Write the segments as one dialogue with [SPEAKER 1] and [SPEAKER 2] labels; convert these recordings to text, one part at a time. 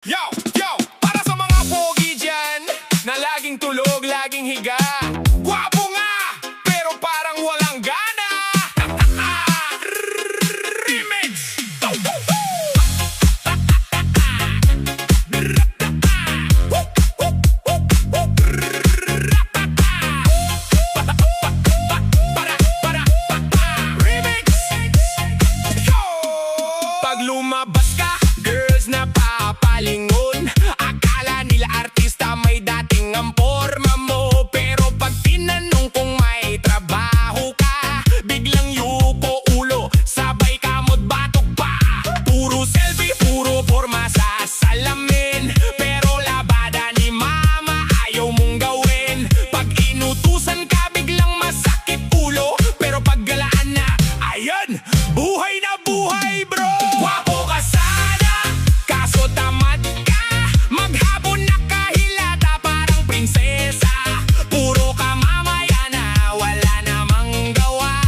[SPEAKER 1] Yo! Yo! Para sa mga pogi dyan na laging tulog, laging higa. Gwapo nga, pero parang walang gana. Remix! Remix! Yo! Pag lumabas ka, girls na papalingon. Akala nila artista, may dating ang porma mo. Pero pag tinanong kung may trabaho ka, biglang yuko ulo, sabay kamot batok pa. Puro selfie, puro porma sa salamin. Pero labada ni mama, ayaw mong gawin. Pag inutusan ka, biglang masakit ulo. Pero pag galaan na, ayan, buhay na buhay bro. Gwapo ka sana, kaso tamad ka. Maghapon na kahilata, parang prinsesa. Puro ka mamaya na, wala namang gawa.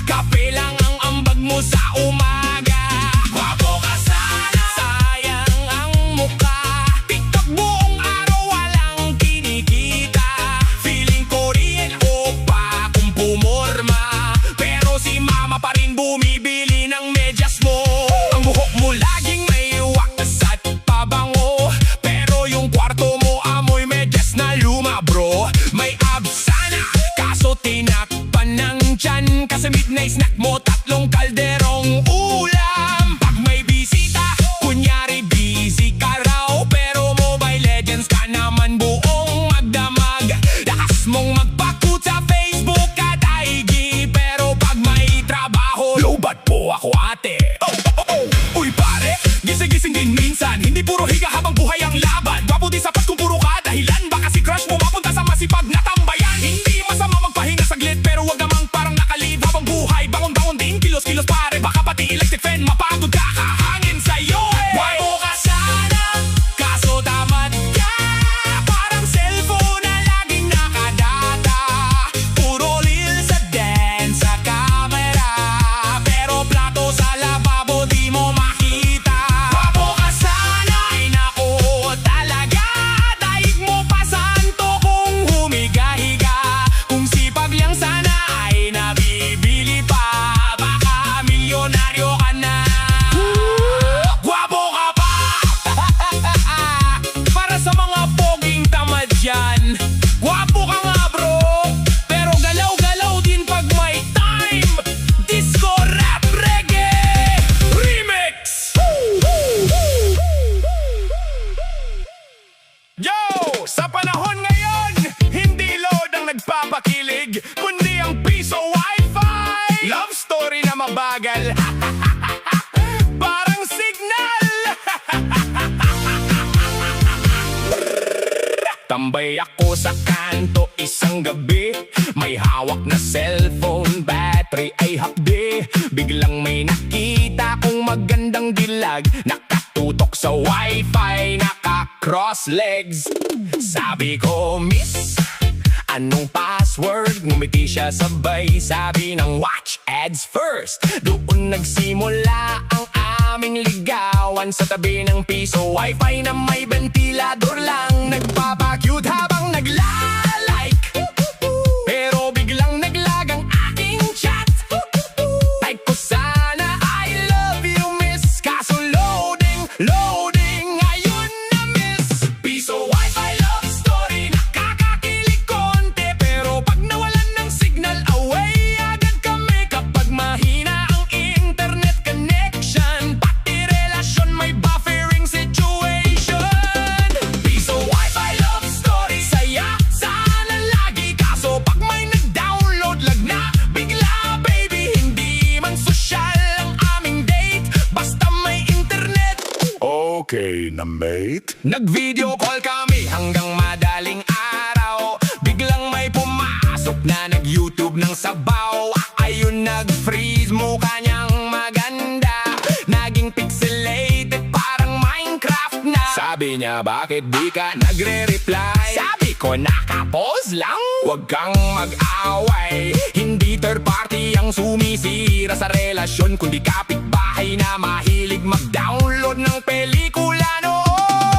[SPEAKER 1] Kape lang ang ambag mo sa umaga. Gwapo ka sana, sayang ang mukha. TikTok buong araw, walang kinikita. Feeling Korean oppa kung pumorma. Pero si mama pa rin bumibili ng medyas mo. Ang buhok mo laging may wax at pabango. Pero yung kwarto mo amoy medyas na luma bro. May abs sana, kaso tinakpan ng tiyan. Kasi midnight snack mo, tatlong kalderong ulam. Pag may bisita, kunyari busy ka raw. Pero Mobile Legends ka naman buong magdamag. Lakas mong magpakut sa Facebook at IG. Pero pag may trabaho, lobat po ako ate. Uy pare, gising-gising din minsan. Hindi puro higa habang buhay ang laban. Gwapo di sapat kung puro ka dahilan. Baka si crush mo mapunta sa masipag na tambayan. Hindi masama magpahinga saglit, pero wag namang parang nakalib habang buhay. Bangon-bangon din, kilos-kilos pare. Baka pati electric fan, mapagod ka, kahangin sa'yo eh. Gwapo ka sana, kaso tamad ka. Parang cellphone na laging nakadata. Puro lil sa dance sa camera. Pero plato sa lababo di mo makita. Gwapo ka sana, ay naku talaga. Daig mo pa santo kung humiga-higa. Kung sipag lang sana ay nabibili pa. Baka milyonaryo ka na. Gwapo ka pa. Para sa mga poging tamad dyan, gwapo ka nga bro. Pero galaw-galaw din pag may time. Disco, rap, reggae remix. Yo! Sa panahon ngayon, hindi load ang nagpapakilig, kundi ang piso wifi. Love story na mabagal. Parang signal. Tambay ako sa kanto isang gabi. May hawak na cellphone, battery ay hakdi. Biglang may nakita kong magandang dilag. Nakatutok sa wifi, naka-cross legs. Sabi ko, miss, anong password? Ngumiti siya sabay, sabi ng watch ads first. Doon nagsimula ang aming ligawan. Sa tabi ng piso wifi na may ventilador lang. Nagpapacute habang nagla-like. Pero biglang naglag ang aking chat. Type ko sana, I love you miss. Kaso loading, ayun na miss. Piso wifi love story, nakakakilig konti. Pero pag nawalan ng signal, away agad kami. Kapag mahina ang internet connection, pati relasyon may buffering situation. Piso wifi love story, saya sana lagi. Kaso pag may nag-download, lag na bigla baby. Hindi man sosyal ang aming date, basta may internet.
[SPEAKER 2] Okay na mate.
[SPEAKER 1] Nag-video call kami hanggang madaling araw. Biglang may pumasok na nag-YouTube ng sabaw. Ayun, nag-freeze, mukha niyang maganda. Naging pixelated, parang Minecraft na. Sabi niya, bakit di ka nagre-reply? Sabi ko, nakapause lang. Huwag kang mag-away. Hindi third party ang sumisira sa relasyon, kundi kapitbahay na mahilig mag-download ng pelikula noon.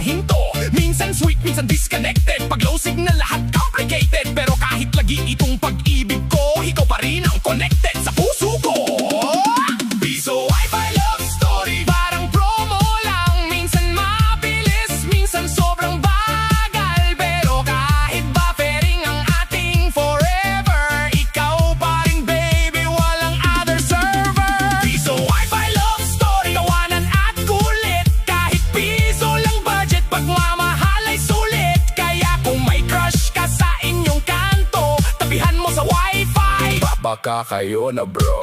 [SPEAKER 1] hinto. Minsan sweet, minsan disconnected. Pag low signal, lahat complicated. Pero kahit lagi itong pag-ibig ko, ikaw pa rin ang connected sa puso ko. Piso Wi-Fi love story, parang promo lang. Minsan mabilis, minsan sobrang bagal. Pero kahit buffering ang ating forever, ikaw pa rin baby, walang other server. Piso Wi-Fi love story, tawanan at kulit. Kahit piso lang budget, pagmamahal ay sulit. Kaya kung may crush ka sa inyong kanto, tabihan mo sa Wi-Fi. Baka kayo na bro.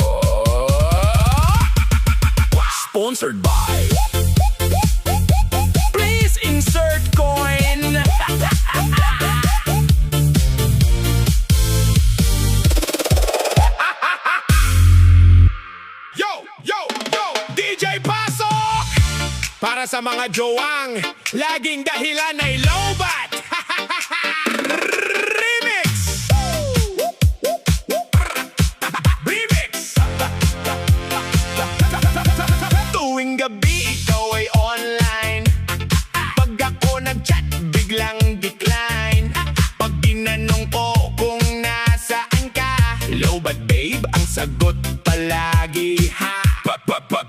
[SPEAKER 1] Sponsored by Please insert coin. Yo, yo, yo, DJ Pasok! Para sa mga jowang laging dahilan ay lowbat. Remix! Remix! Tuwing gabi ikaw ay online. Pag ako nag-chat, biglang decline. Pag tinanong ko kung nasaan ka, lowbat babe, ang sagot palagi ha.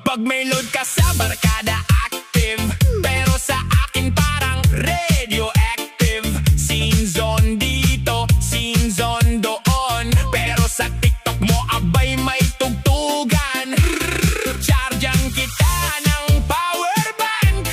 [SPEAKER 1] Pag may load ka sa barkada, active. Pero sa akin parang radioactive. Scene zone dito, scene zone doon. Pero sa TikTok mo abay may tugtugan. Chargean kita ng power bank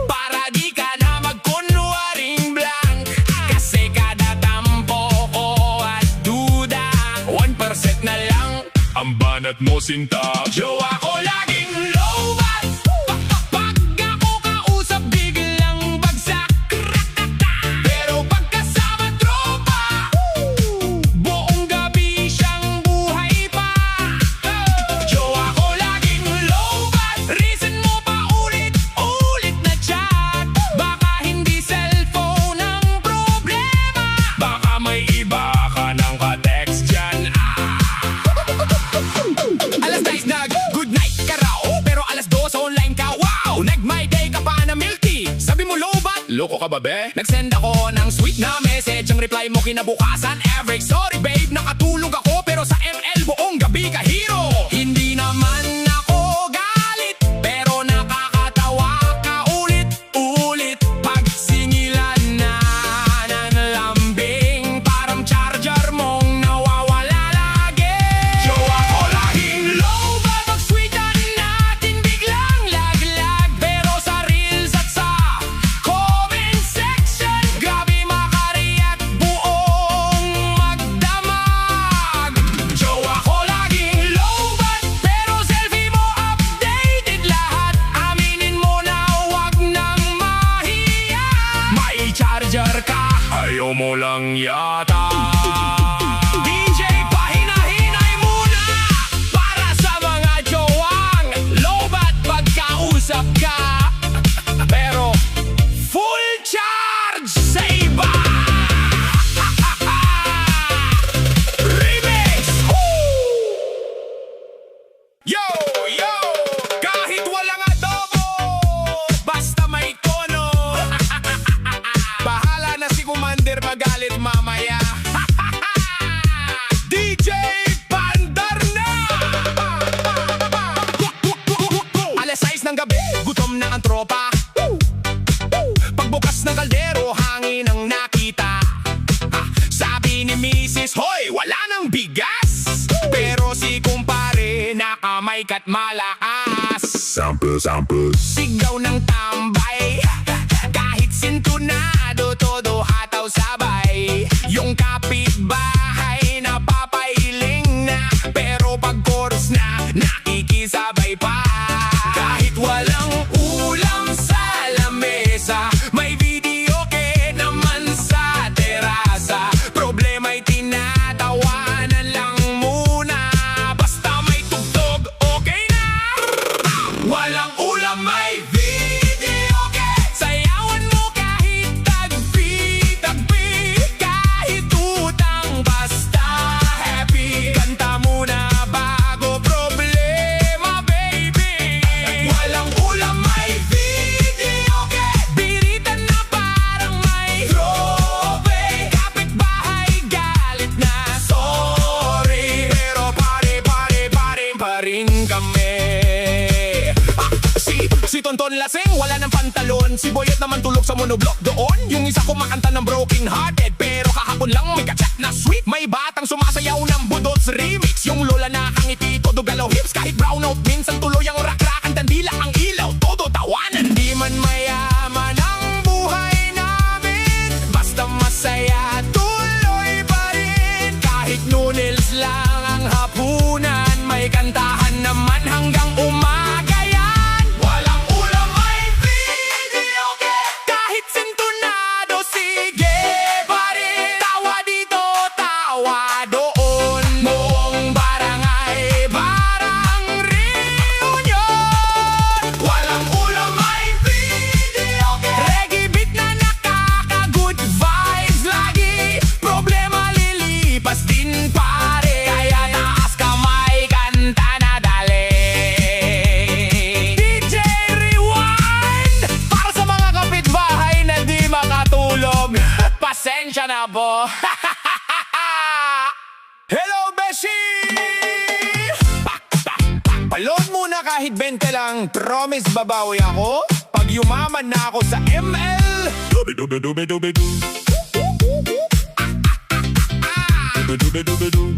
[SPEAKER 1] para di ka na magkunwaring blank. Kasi kada tampo ko at duda, 1% na lang ang banat mo sinta. Jowa ko laging lowbat. Pag ako kausap, biglang bagsak. Pero pagkasama tropa, buong gabi siyang buhay pa. Jowa ko laging lowbat. Reason mo pa ulit-ulit na chat. Baka hindi cellphone ang problema. Baka may iba ka ng ka-text dyan. Alas 10 good night ka raw, pero alas 2 online ka, wow! Nag-my day ka pa na milk tea. Sabi mo lowbat, loko ka ba be? Nag-send ako ng sweet na message, ang reply mo kinabukasan average. Sorry babe, nakatulog ako, pero sa ML buong gabi ka hero. Hindi naman ako galit, pero nakakatawa ka ulit-ulit. Pag singilan na ng lambing, parang charger mong nawawala lagi. Jowa ko laging lowbat. Pag sweetan natin biglang laglag. Pero sa reels at sa comment section, grabe makareact buong magdamag. Jowa ko laging lowbat, pero selfie mo updated lahat. Aminin mo na wag nang mahiya. May charger ka, ayaw mo lang yata. DJ, pahina-hinay muna para sa mga jowang lowbat pagkausap ka, pero full charge sa iba. Remix! Yo, yo! Kahit walang adobo, basta may tono. Bahala na si Commander magalit mamaya. DJ Pandar na! Alas 6 ng gabi, gutom na ang tropa. Pagbukas ng kaldero, hangin ang nakita. Sabi ni Mrs. Hoy, wala nang bigas. Pero si kumpare, nakamay-kat malakas.
[SPEAKER 2] Sample.
[SPEAKER 1] Sigaw ng tambay, kahit sintunado, todo hataw sabay. Yung kapitbahay napapailing na, pero pag chorus na, nakikisabay pa. Kahit walang ulam sa lamesa, may video ke naman sa terasa. Problema'y tinatawanan lang muna, basta may tugtog, okay na. Walang ulam, may video. pantalon. Si Boyet naman tulog sa monoblock doon. Yung isa kumakanta ng Broken Hearted, pero kahapon lang may kachat na sweet. May batang sumasayaw ng Budots remix. Yung lola nakangiti, todo galaw hips. Kahit brownout, minsan tuloy ang rak-rakan. Tandila ang ilaw, todo tawanan. Di man mayaman ang buhay namin, basta masaya tuloy pa rin. Kahit noodles lang ang hapunan, may kantahan naman hanggang umaga yan. Walang ulam, may video game. Kahit sintonado, sige pa rin. Tawa dito, tawa doon. Buong barangay, barang reunion. Walang ulam, may video game. Reggae beat na nakaka-good vibes lagi. Problema lilipas din pare. Kaya taas kamay, kanta na dali. DJ Rewind! Para sa mga kapitbahay na di makatulog, pasensya na po. Hello, Beshi! Palod muna kahit 20 lang. Promise babawi ako pag yumaman na ako sa ML. Dubi-dubi-dubi-dubi-du. Dubi-dubi-dubi-du.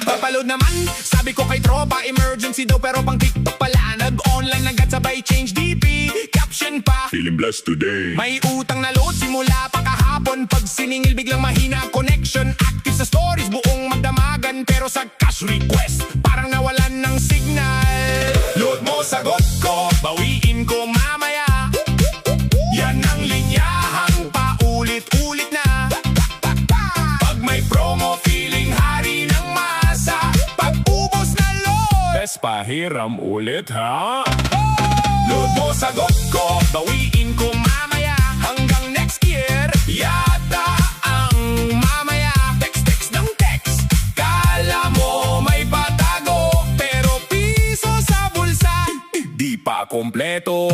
[SPEAKER 1] Papaload naman, sabi ko kay tropa, emergency daw pero pang TikTok pala. Nag-online agad sabay change DP, caption pa.
[SPEAKER 2] Feeling blessed today.
[SPEAKER 1] May utang na load simula pa kahapon. Pag siningil biglang mahina ang connection. Active sa stories buong magdamagan, pero sa cash request parang nawalan ng signal. Load mo sagot ko, bawiin ko mamaya. Yan ang linyahang paulit-ulit na. Pag may promo feeling hari ng masa. Pag ubos na load, bes pahiram ulit ha. Load mo sagot ko, bawiin ko mamaya. Hanggang next year, yata ang mamaya. Text ng text, kala mo may patago, pero piso sa bulsa, di pa kompleto.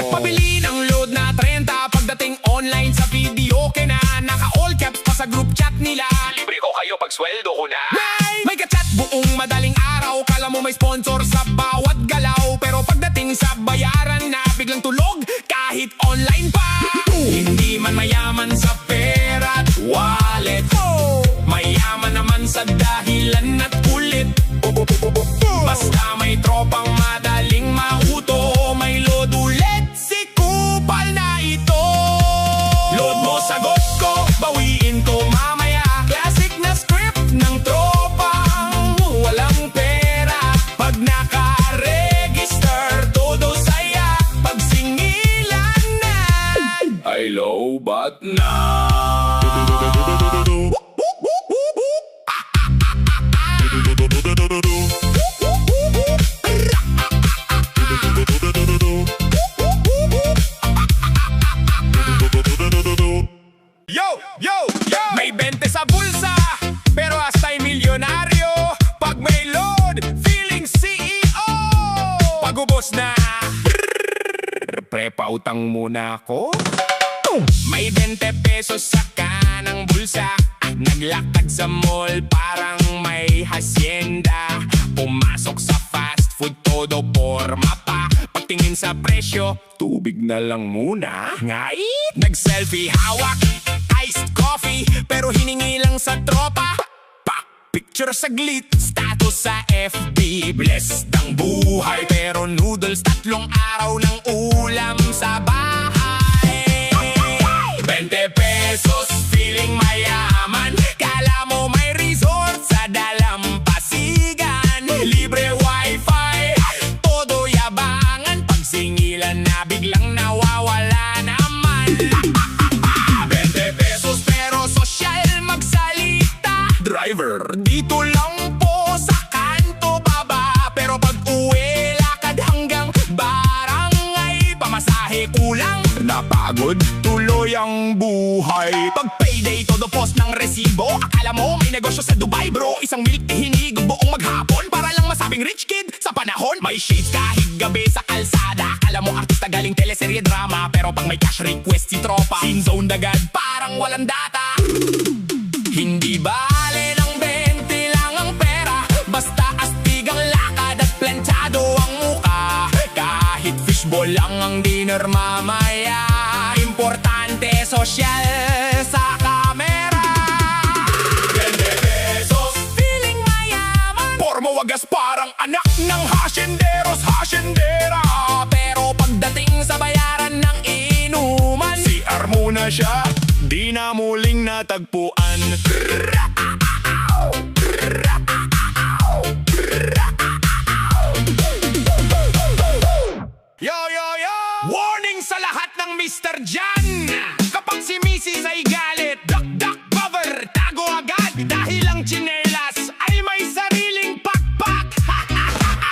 [SPEAKER 1] Nagpabili ng load na 30, pagdating online sa video okay na. Naka-all caps pa sa group chat nila. Libre ko kayo pag sweldo ko na. May kachat buong madaling araw, kala mo may sponsor sa bawat galaw, pero pagdating sa bayaran na biglang tulog kahit online pa. Hindi man mayaman sa pera at wallet, mayaman naman sa dahilan at kulit. Basta may tropang madaling mauto, may load ulit, si kupal na ito. Load mo sagot ko, bawiin ko mamaya. Classic na script ng tropang walang pera. Pag naka-register, todo saya. Pag singilan na, ay low but na. Yo, yo, yo! May 20 sa bulsa, pero hasta'y milyonaryo. Pag may load, feeling CEO. Pag ubos na, prepautang muna ako. May 20 pesos sa kanang bulsa. Naglakad sa mall, parang may hacienda. Pumasok sa fast food, todo porma pa. Pagtingin sa presyo, tubig na lang muna. Ngait! Nag-selfie, hawak iced coffee, pero hiningi lang sa tropa. Picture saglit, status sa FB. Blessed ang buhay, pero noodles 3 araw ng ulam sa bahay. 20 pesos, feeling mayaman. Kala mo may resort sa dalampasigan. Libre wifi, todo yabangan. Pag singilan na biglang nawawala naman. 20 pesos pero sosyal magsalita. Driver, dito lang po sa kanto baba. Pero pag uwi, lakad hanggang barangay. Pamasahe kulang, napagod tuloy ang buhay. Pag payday, todo post ng resibo. Akala mo may negosyo sa Dubai bro. Isang milk hinig buong maghapon para lang masabing rich kid sa panahon. May shades kahit gabi sa kalsada. Akala mo artista galing teleserye drama, pero pag may cash request si tropa, in zone agad parang walang data. Hindi bale ng 20 lang ang pera, basta astig ang lakad at planchado ang Fishball lang ang dinner mamaya. Importante sosyal sa kamera. 20 pesos, feeling mayaman. Pormo wagas parang anak ng hasyenderos, hasyendera. Pero pagdating sa bayaran ng inuman, CR muna siya, di na muling natagpuan. Yo, yo, yo! Warning sa lahat ng Mr. Jan! Kapag si Mrs. ay galit, duck, duck, cover, tago agad. Dahil ang tsinelas ay may sariling pakpak.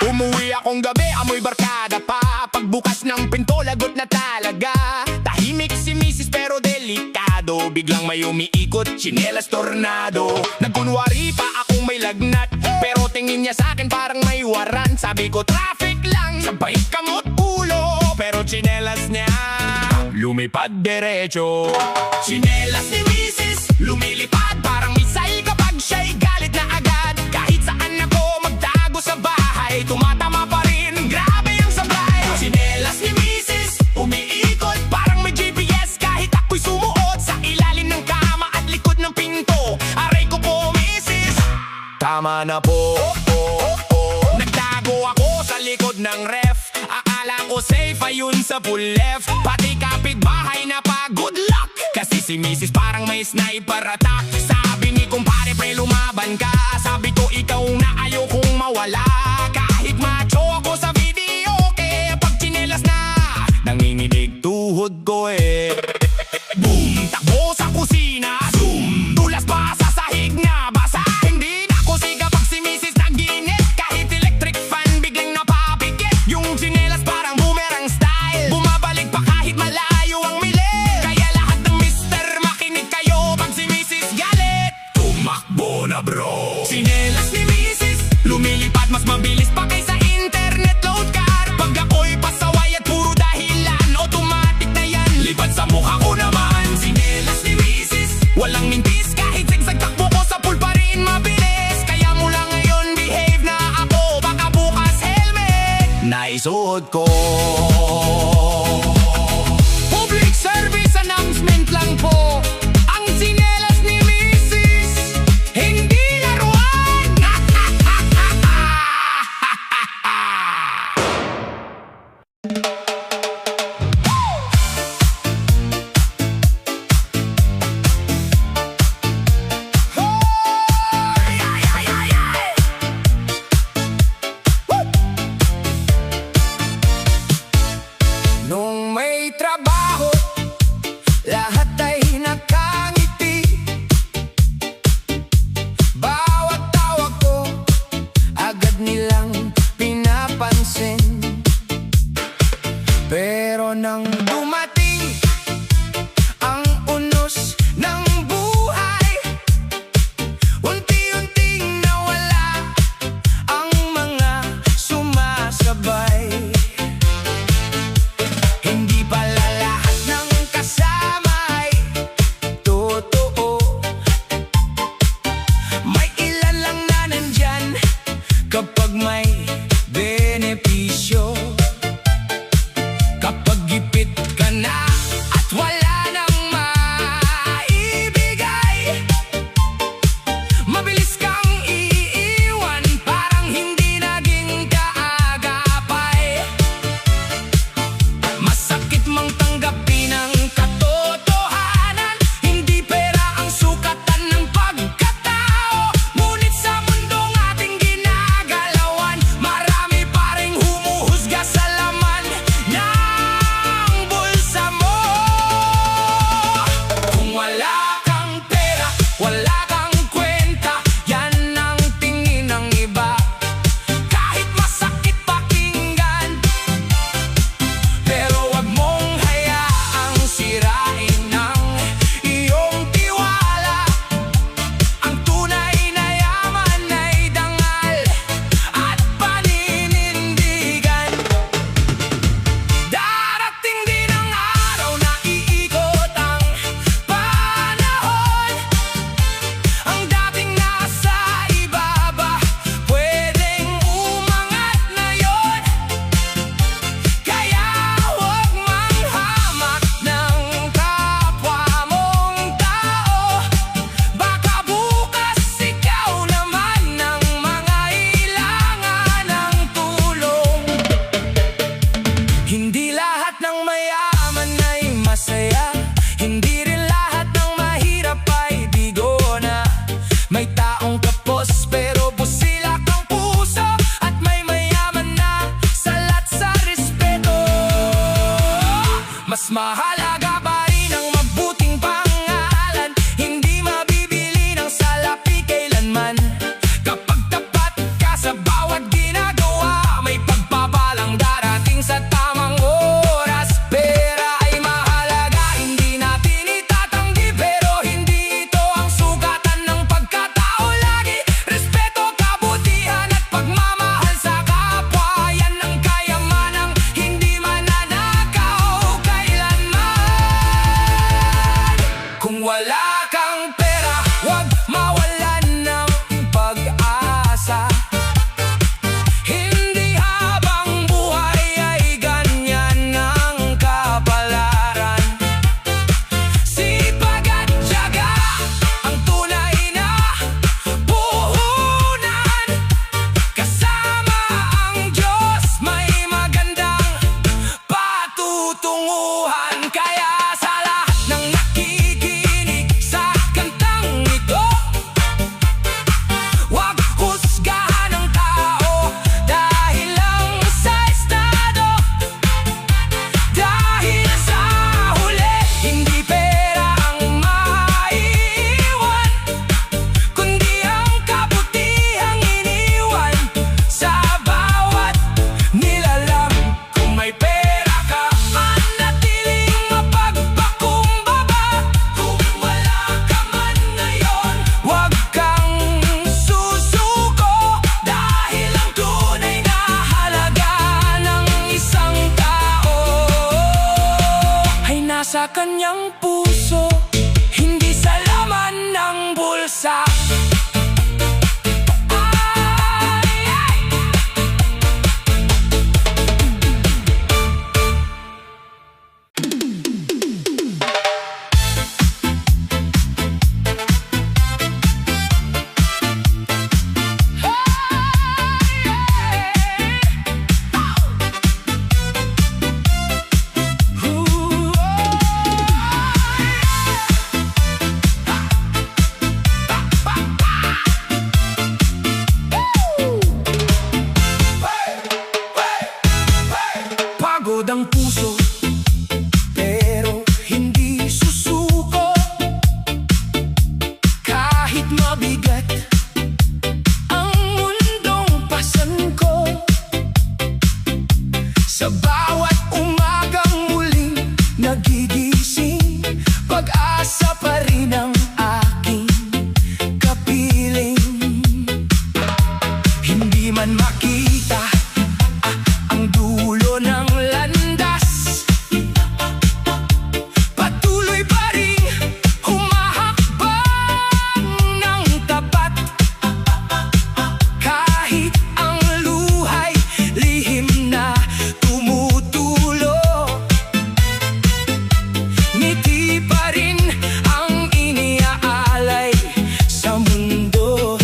[SPEAKER 1] Umuwi akong gabi, amoy barkada pa. Pagbukas ng pinto, lagot na talaga. Tahimik si Mrs. pero delikado. Biglang may umiikot, tsinelas tornado. Nagkunwari pa akong may lagnat, pero tingin niya sa akin parang may waran. Sabi ko traffic lang, sabay kamot ulo. Pero tsinelas niya lumipad derecho. Tsinelas ni Mrs. lumilipad parang misay kapag siya'y galit na agad. Kahit saan ako magtago sa bahay, tumatama pa rin, grabe ang sablay. Tsinelas ni Mrs. umiikot parang may GPS. Kahit ako'y sumuot sa ilalim ng kama at likod ng pinto. Aray ko po, Mrs. Tama na po. Nagtago ako sa likod ng ref. Akala ko safe, ayun sa full left. Pati kapitbahay na pa, good luck. Kasi si Mrs. parang may sniper attack. Sabi ni kumpare, pre lumaban ka. Sabi ko ikaw na ayokong mawala. Kahit macho ako sa video, kaya pag tsinelas na nanginginig tuhod ko eh. Boom! Takbo sa kusina, zoom! Tulas pa sa sahig na basa. Hindi na ako siga pag si Mrs. naginit. Kahit electric fan biglang napapikit. Yung tsinelas parang boomerang style, bumabalik pa kahit malayo ang milit. Kaya lahat ng Mr. makinig kayo pag si Mrs. galit. Tumakbo na bro. Tsinelas ni Mrs. lumilipad mas mabilis pa kaysa internet load car. Pag ako'y pasaway at puro dahilan, automatic na yan, lipad sa mukha ko naman. Tsinelas ni Mrs. walang mintis, kahit zigzag takbo ko sa pool pa rin mabilis. Kaya mula ngayon behave na ako, baka bukas helmet naisuot ko. Public service announcement lang po. Ang tsinelas ni Mrs. hindi laruan. Sa bawat umagang muling nagigising, pag-asa pa rin ang aking kapiling. Hindi man makita ang dulo ng landas, patuloy pa rin humahakbang ng tapat. Kahit ang luhay lihim na tumutulo, ngiti pa rin ang iniaalay sa mundo.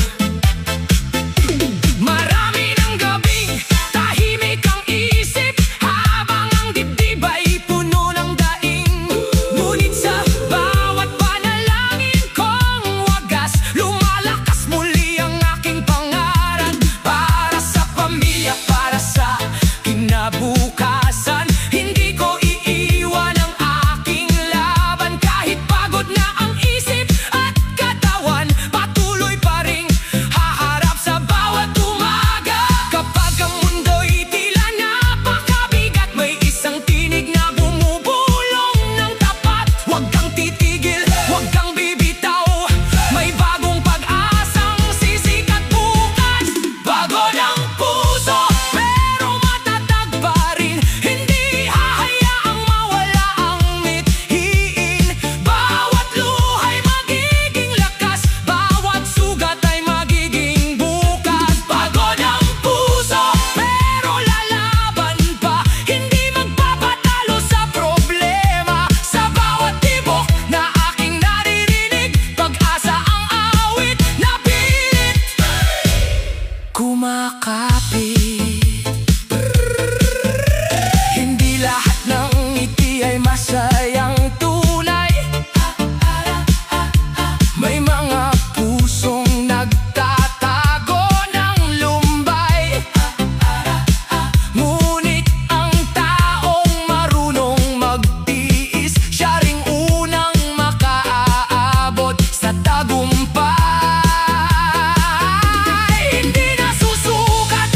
[SPEAKER 1] Marami ng gabing tahimik ang isip, habang ang dibdib ay puno ng daing. Ngunit sa bawat panalangin kong wagas, lumalakas muli ang aking pangarap. Para sa pamilya, para sa kinabukasan, hindi ko iiwan ang aking laban. Kahit pagod na ang isip at katawan, patuloy pa rin haharap sa bawat umaga. Kapag ang mundo'y tila napakabigat, may isang tinig na bumubulong ng tapat. Huwag kang titigil, huwag kang bibitaw, may bagong pag-asang sisikat bukas. Bago ng puso, pero matatag pa rin, hindi hahayaang mawala ang mithiin. Bawat luhay magiging lakas, bawat sugat ay magiging bukas. Bago ng puso, pero lalaban pa, hindi magpapatalo sa problema. Sa bawat tibok na aking naririnig, pag-asa ang awit na pilit kumakapit. Hindi lahat ng ngiti ay masayang tunay, may mga pusong nagtatago ng lumbay. Ngunit ang taong marunong magtiis, siya ring unang makaaabot sa tagumpay. Hindi nasusukat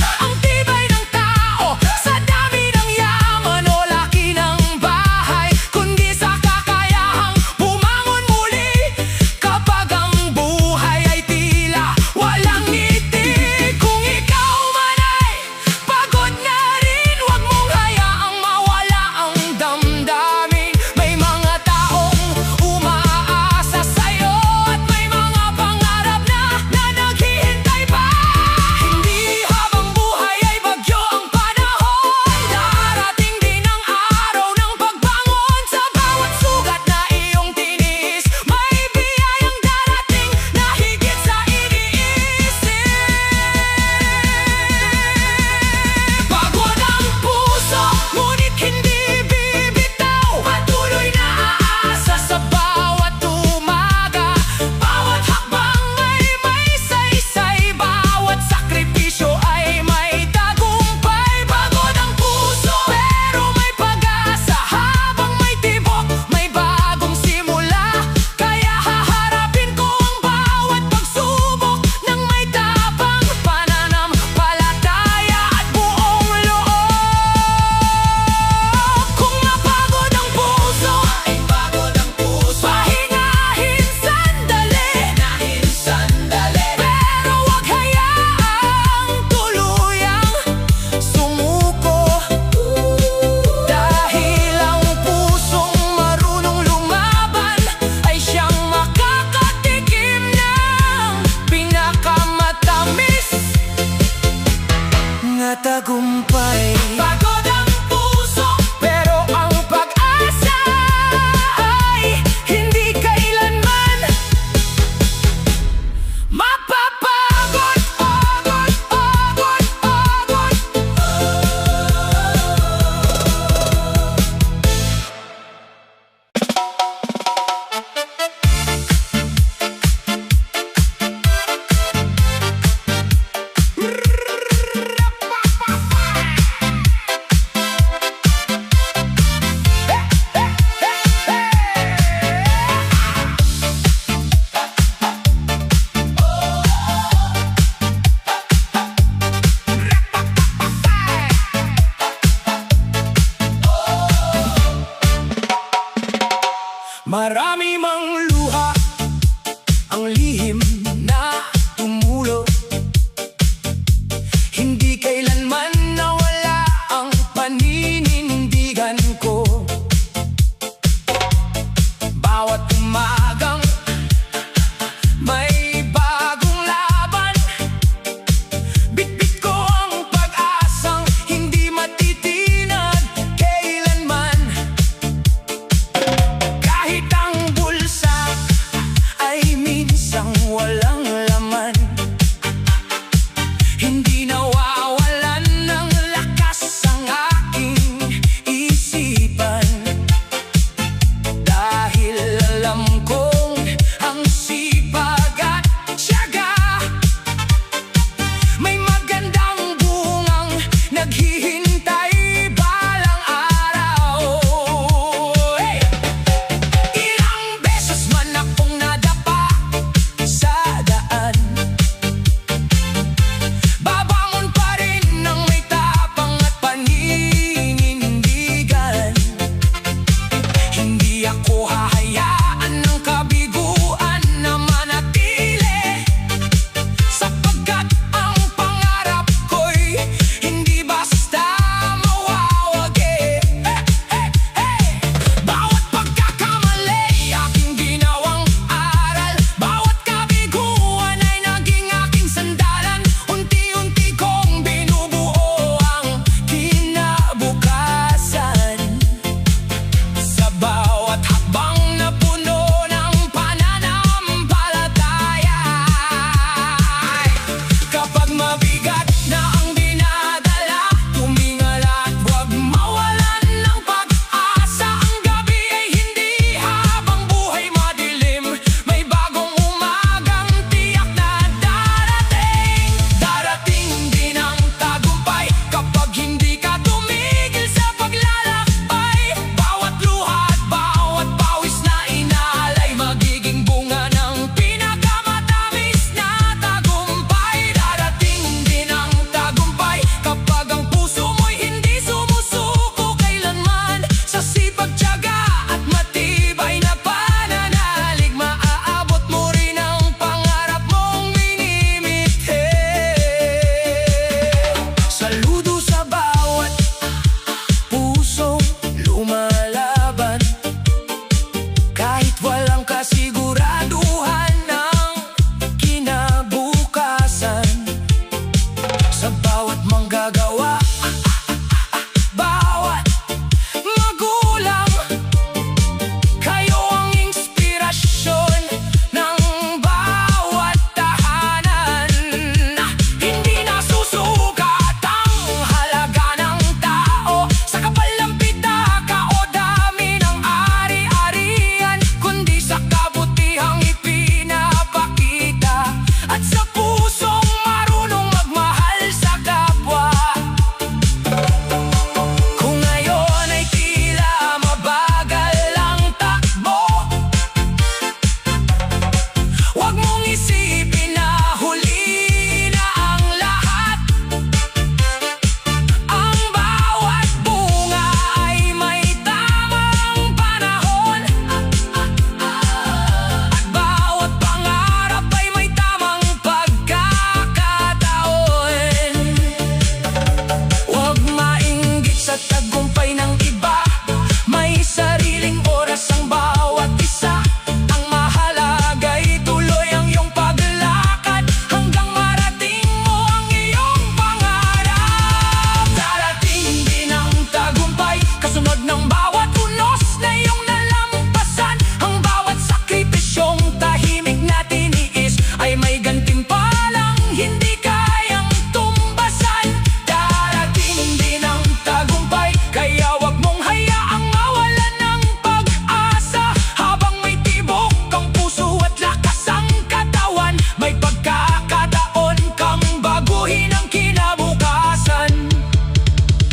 [SPEAKER 1] palang hindi kayang tumbasan. Darating din ang tagumpay, kaya wag mong hayaang mawalan ng pag-asa. Habang may tibok ang puso at lakas ang katawan, may pagkakataon kang baguhin ang kinabukasan.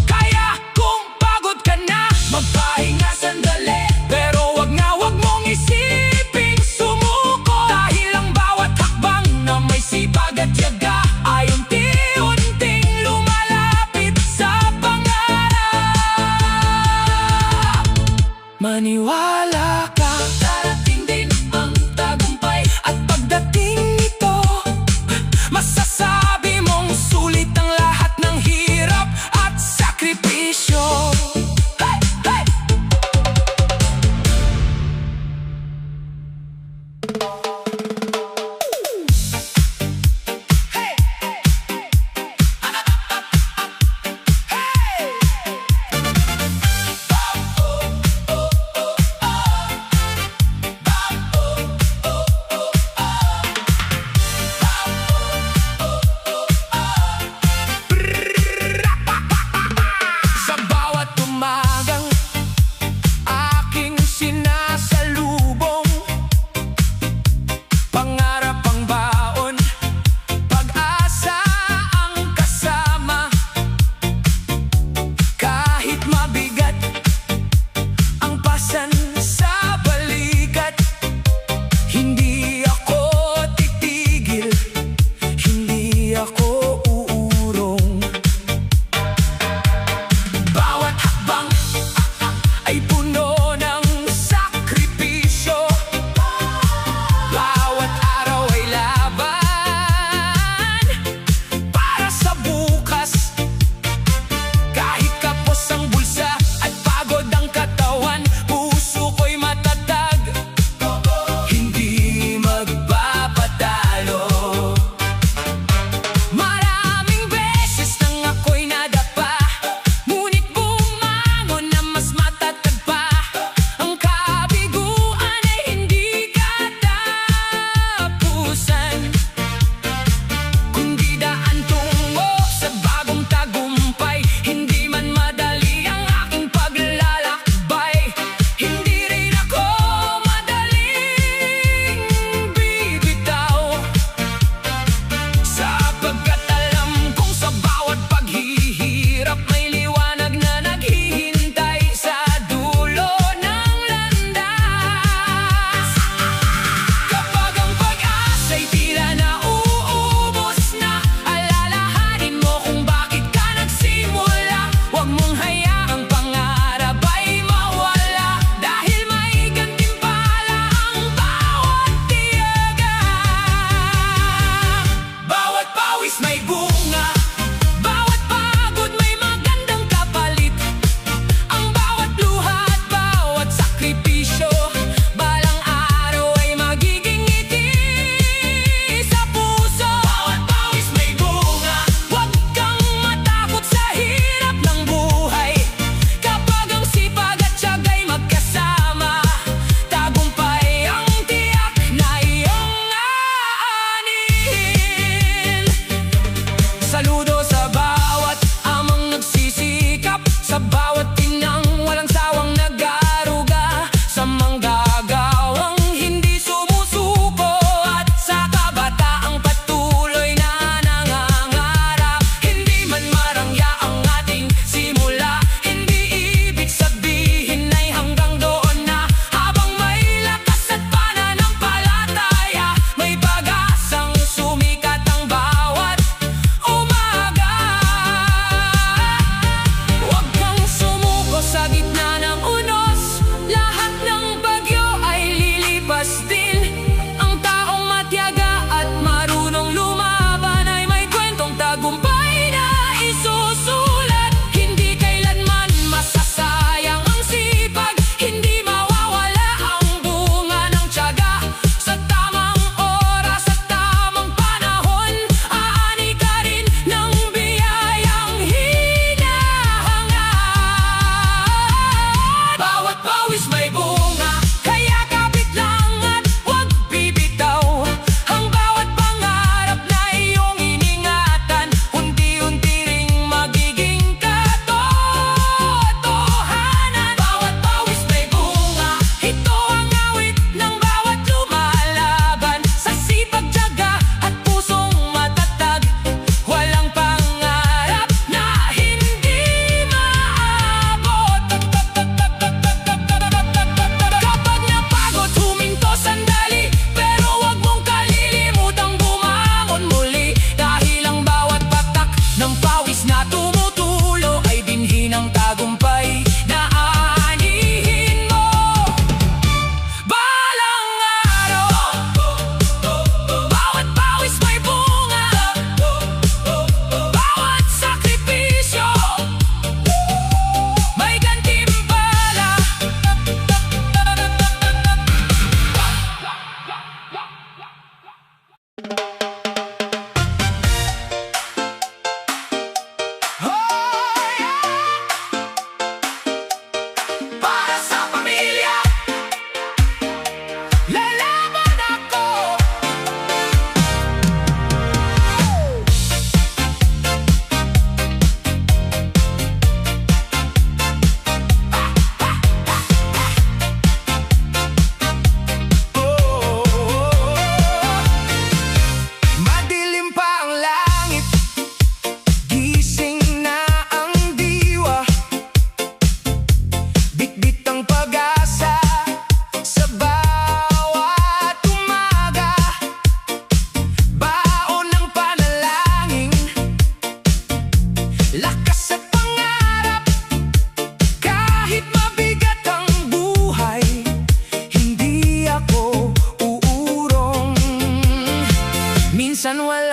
[SPEAKER 1] Kaya kung pagod ka na, magpahinga sandali, pero wag mong isiping sumuko. Dahil ang bawat hakbang na may sipag at tiyaga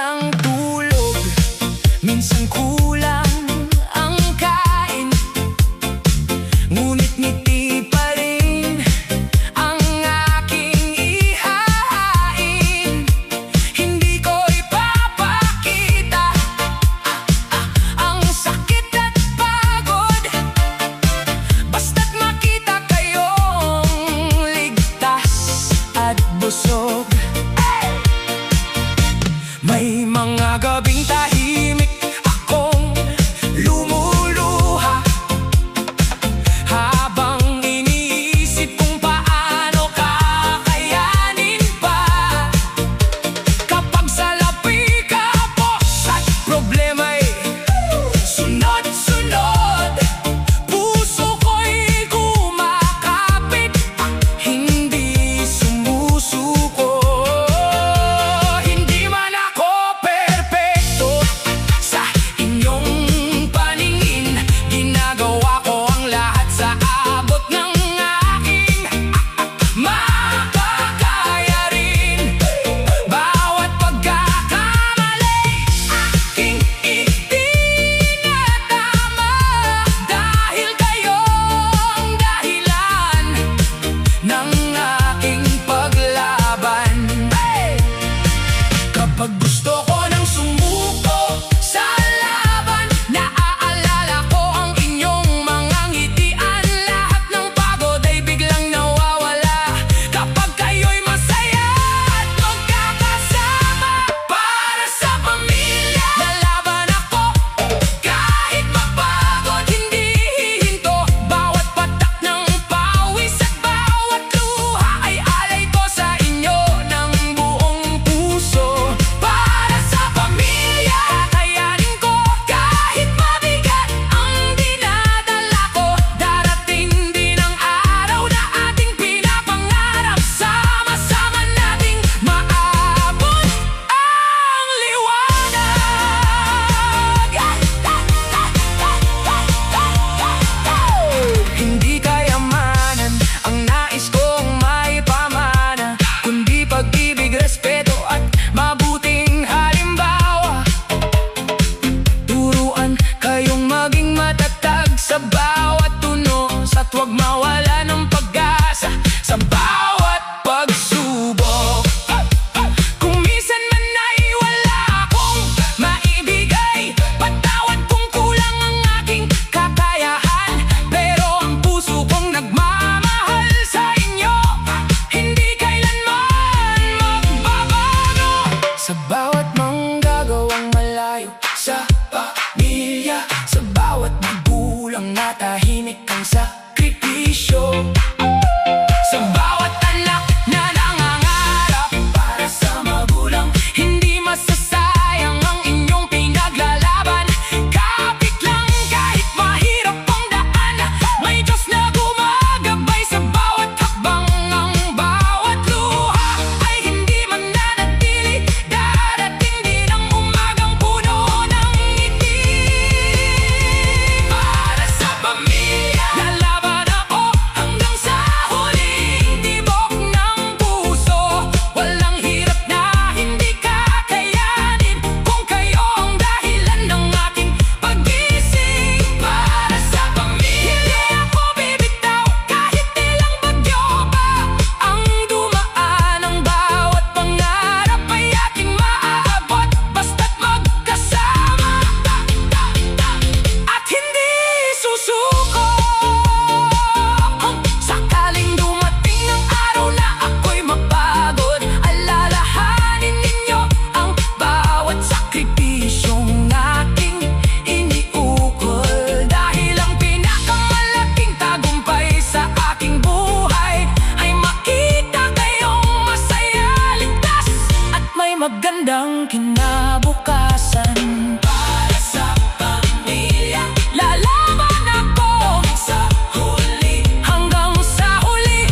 [SPEAKER 1] ang tulog, minsan kulang ang kain, ngunit ngiti pa rin ang aking ihahain. Hindi ko ipapakita ang sakit at pagod, basta't makita kayong ligtas at busog. May mga gabing tahimik akong lumuluha, habang iniisip kung paano kakayanin pa. Kapag salapi kapos at problema'y sunod-sunod, puso ko'y kumakapit, hindi sumusuko. Hindi man ako perpekto sa inyong paningin, ginagawa ko ang lahat sa abot ng aking makakaya rin. Bawat pagkakamali aking itinatama, dahil kayo ang dahilan ng aking paglaban. Kapag gusto ko nang sumuko sa laban, naaalala ko ang inyong mga ngitian. Lahat ng pagod ay biglang nawawala kapag kayo'y masaya at magkakasama. Para sa pamilya, lalaban ako kahit mapagod, hindi hihinto. Bawat patak ng pawis at bawat luha ay alay ko sa inyo ng buong puso. Para sa pamilya, kakayanin ko kahit mabigat ang dinadala ko. Darating din ang araw na ating pinapangarap, sama-sama nating maabot ang liwanag. Hindi kayamanan ang nais kong maipamana, kundi pag-ibig, respeto at mabuting halimbawa. Turuan kayong maging matatag sa bawat tunos, at huwag mawala ng pag-asa sa bawat pagsubok. Kung minsan man ay wala akong maibigay, patawad kung kulang ang aking kakayahan, pero ang puso kong nagmamahal sa inyo, hindi kailanman magbabago. Sa bawat manggagawang malayo sa pamilya, sa bawat magulang na tahimik ang sakripisyo, sa bawat anak na nangangarap para sa magulang, hindi masasayang ang inyong pinaglalaban. Kapit lang kahit mahirap ang daan, may Diyos na gumagabay sa bawat hakbang. Ang bawat luha ay hindi mananatili, darating din ang umagang puno ng ngiti. Para sa pamilya, lalaban ako hanggang sa huling tibok ng puso. Walang hirap na hindi kakayanin kung kayo ang dahilan ng aking pag-gising. Para sa pamilya, hindi ako bibitaw kahit ilang bagyo pa ang dumaan. Ang bawat pangarap ay ating maaabot, basta't magkasama at hindi susuko. Sakaling dumating ang araw na ako'y mapagod, alalahanin ninyo ang bawat sakripisyong aking iniukol. Dahil ang pinakamalaking tagumpay sa aking buhay ay makita kayong masaya, ligtas at may magandang kinabukasan. Para sa pamilya, lalaban ako hanggang sa huli.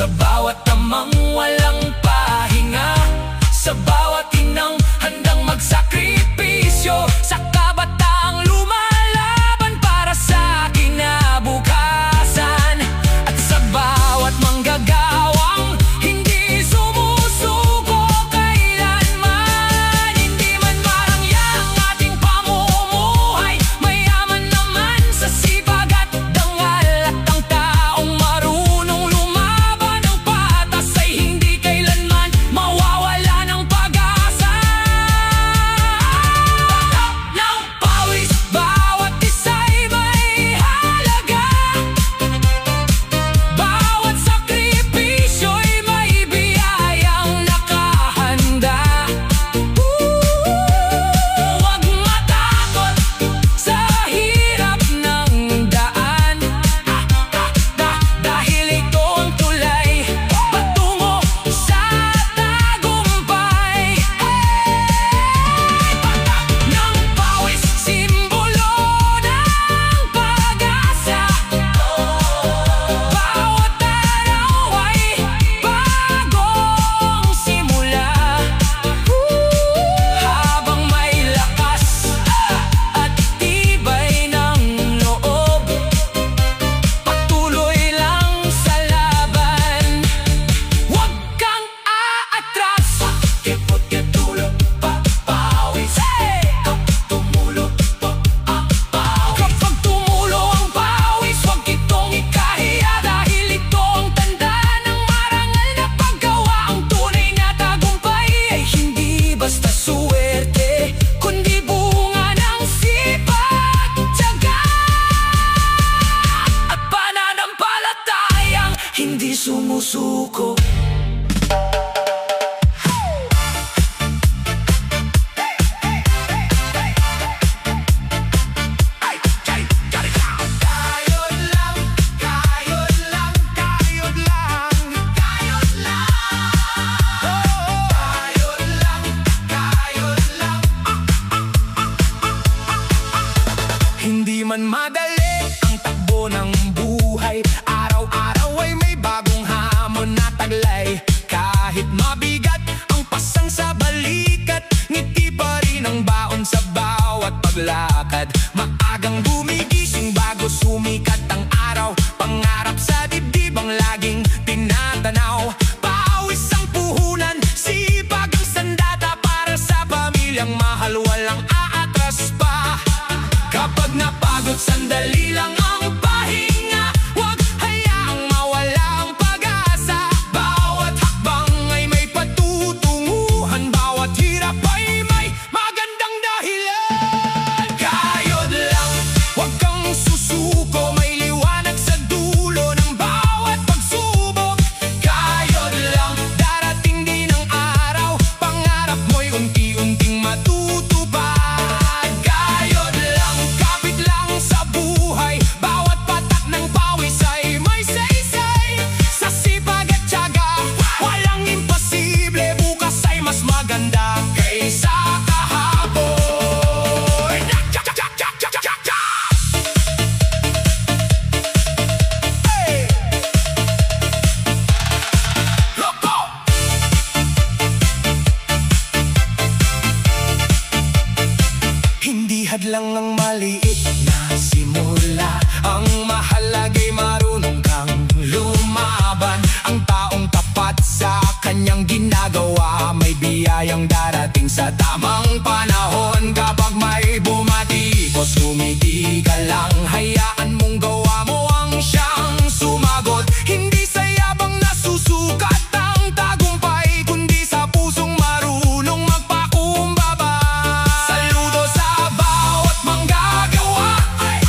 [SPEAKER 1] Sa bawat amang walang pahinga, sa bawat inang handang magsakripisyo, sa kabataang lumalaban para sa kinabukasan, at sa bawat manggagawang hindi sumusuko kailanman. Hindi man marangya ang ating pamumuhay, mayaman naman sa sipag at dangal, at ang taong marunong lumaban ng patas ay hindi kailanman mawawala ng pag-asa. Takap ng pawis, bawat isa'y may halaga, bawat sakripisyo'y may biyayang nakahanda. Huwag matakot sa hirap ng daan, dahil ito ang tulay patungo sa tagumpay. Patak ng pawis, simbolo ng pag-asa, bawat araw ay bagong simula. Habang may lakas at tibay ng loob, patuloy lang sa laban. Huwag kang aatras, pakipot katulog pa pawis. Kapag tumulo pa ang pawis, kapag tumulo ang pawis, huwag itong ikahiya, dahil ito ang tanda ng marangal na paggawa. Ang tunay na tagumpay ay hindi basta suwerte, kundi bunga ng sipag, tiyaga at pananampalatayang hindi sumusuko. Kayod lang, kayod lang, kayod lang, kayod lang. Kayod lang, kayod lang. Hindi man madali ang takbo ng buhay, araw-araw ay may bagong hamon na taglay. Kahit mabigat ang pasang sa balikat, ngiti pa rin ang baon sa bawat paglakad. Maagang gumigising bago sumikat ang araw, pangarap sa dibdib ang laging tinatanaw. Pawis ang puhunan, sipag ang sandata, para sa pamilyang mahal walang aatras pa. Kapag napagod, sandali lang ang pahinga, huwag hayaang mawala ang pag-asa. Bawat hakbang ay may patutunguhan, bawat hirap ay may magandang dahilan. Kayod lang, huwag kang susuko, may liwanag sa dulo ng bawat pagsubok. Kayod lang, darating din ang araw, pangarap mo'y unti-unting matutupad. Kayod lang, kapit lang sa buhay, bawat patak ng pawis ay may saysay. Sa sipag at tiyaga, walang imposible, bukas ay mas maganda kaysa kahapon. Hey! Loco! Hindi hadlang ang maliit na simula, ang mahalaga'y marunong kang lumaban. Ang taong tapat sa kanyang ginagawa, may biyayang darating sa tamang panahon. Kapag may bumatikos, ngumiti ka lang, hayaan mong gawa mo ang siyang sumagot. Hindi sa yabang nasusukat ang tagumpay, kundi sa pusong marunong magpakumbaba. Saludo sa bawat manggagawa,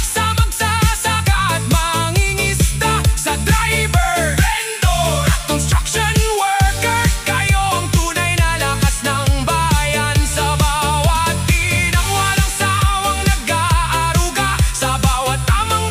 [SPEAKER 1] sa magsasaka at mangingisda, sa driver, vendor at construction worker. Kayo ang tunay na lakas ng bayan, sa bawat tinang walang sawang nag-aaruga, sa bawat tamang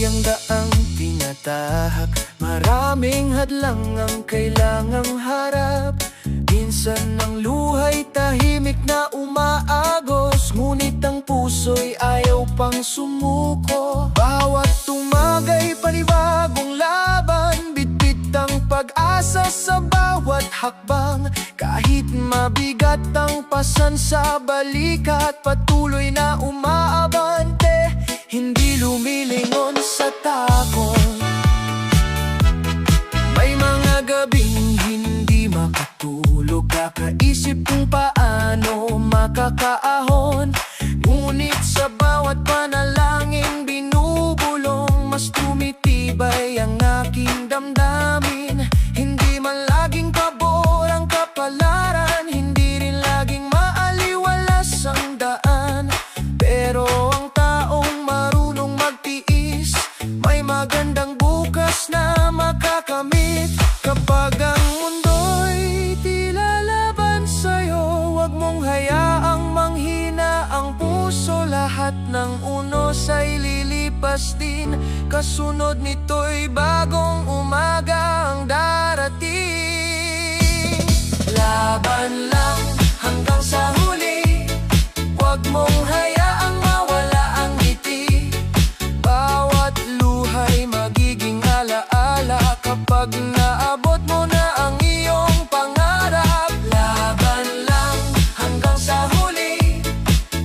[SPEAKER 3] ang daang tinatahak, maraming hadlang ang kailangang harap. Minsan ang luhay tahimik na umaagos, ngunit ang puso'y ayaw pang sumuko. Bawat tumagay panibagong laban, bitbit ang pag-asa sa bawat hakbang. Kahit mabigat ang pasan sa balikat, patuloy na umaabante, hindi lumilingon sa takot. May mga gabing hindi makatulog, kakaisip kung paano makakaahon. Ngunit sa bawat panalangin binubulong, mas tumitibay ang aking damdamin. Hindi man laging pabor ang kapalaran, hindi rin laging maaliwalas ang daan. Pero ang taong marunong magtiis, may magandang bukas na makakamit. Kapag ang mundo'y tila laban sa'yo, huwag mong hayaang manghina ang puso. Lahat ng unos ay lilipas din, kasunod nito'y bagong umaga ang darating. Laban lang hanggang sa huli, huwag mong hayaang mawala ang ngiti. Bawat luhay magiging alaala kapag naabot mo na ang iyong pangarap. Laban lang hanggang sa huli,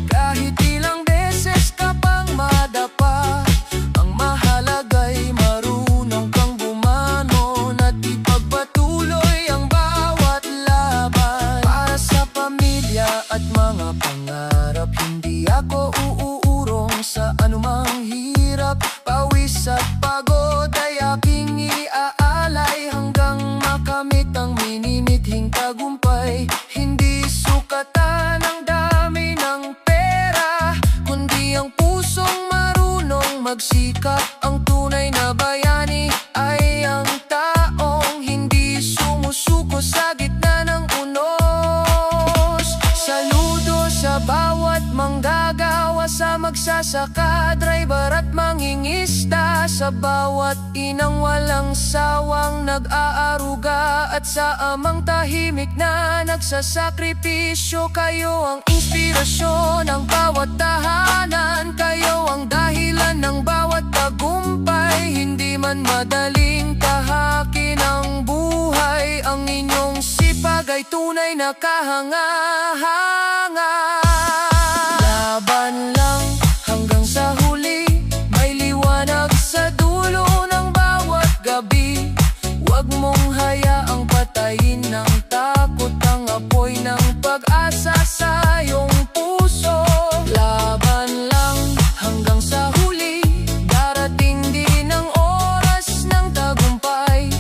[SPEAKER 3] kahit ilang beses ka pang madapa. Ang mahalaga'y marunong kang bumanon at ipagpatuloy ang bawat laban. Para sa pamilya at mga pangarap, hindi ako uurong sa anumang hirap. Pawis at pagod ay aking iaalay, hanggang makamit ang minimithing tagumpay. Hindi sukatan ang dami ng pera, kundi ang pusong marunong magsikap. Ang tunay na bayani ay ang taong hindi sumusuko sa gitna ng unos. Saludo sa bawat manggagawa, sa magsasaka, driver at mangingista, sa bawat inang walang sawang nag-aaruga, at sa amang tahimik na nagsasakripisyo. Kayo ang inspirasyon ng bawat tahanan, kayo ang dahilan ng bawat tagumpay. Hindi man madaling tahakin ang buhay, ang inyong sipag ay tunay na kahanga-hanga. Laban lang hanggang sa huli, may liwanag sa dulo ng bawat gabi. Huwag mong hayaang patayin ng takot ang apoy ng pag-asa sa iyong puso. Laban lang hanggang sa huli, darating din ang oras ng tagumpay.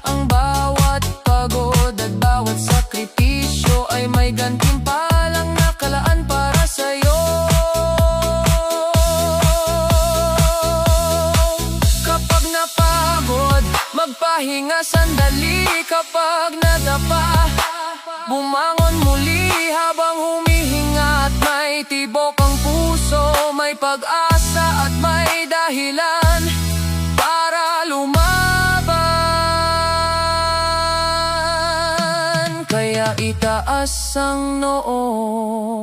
[SPEAKER 3] Ang bawat pagod at bawat sakripisyo ay may gantimpalang nakalaan para sa'yo. Kapag napagod, magpahinga sandali. Kapag nadapa, bumangon muli. Habang humihinga at may tibok ang puso, may pag-asa at may dahilan para lumaban. Kaya itaas ang noo.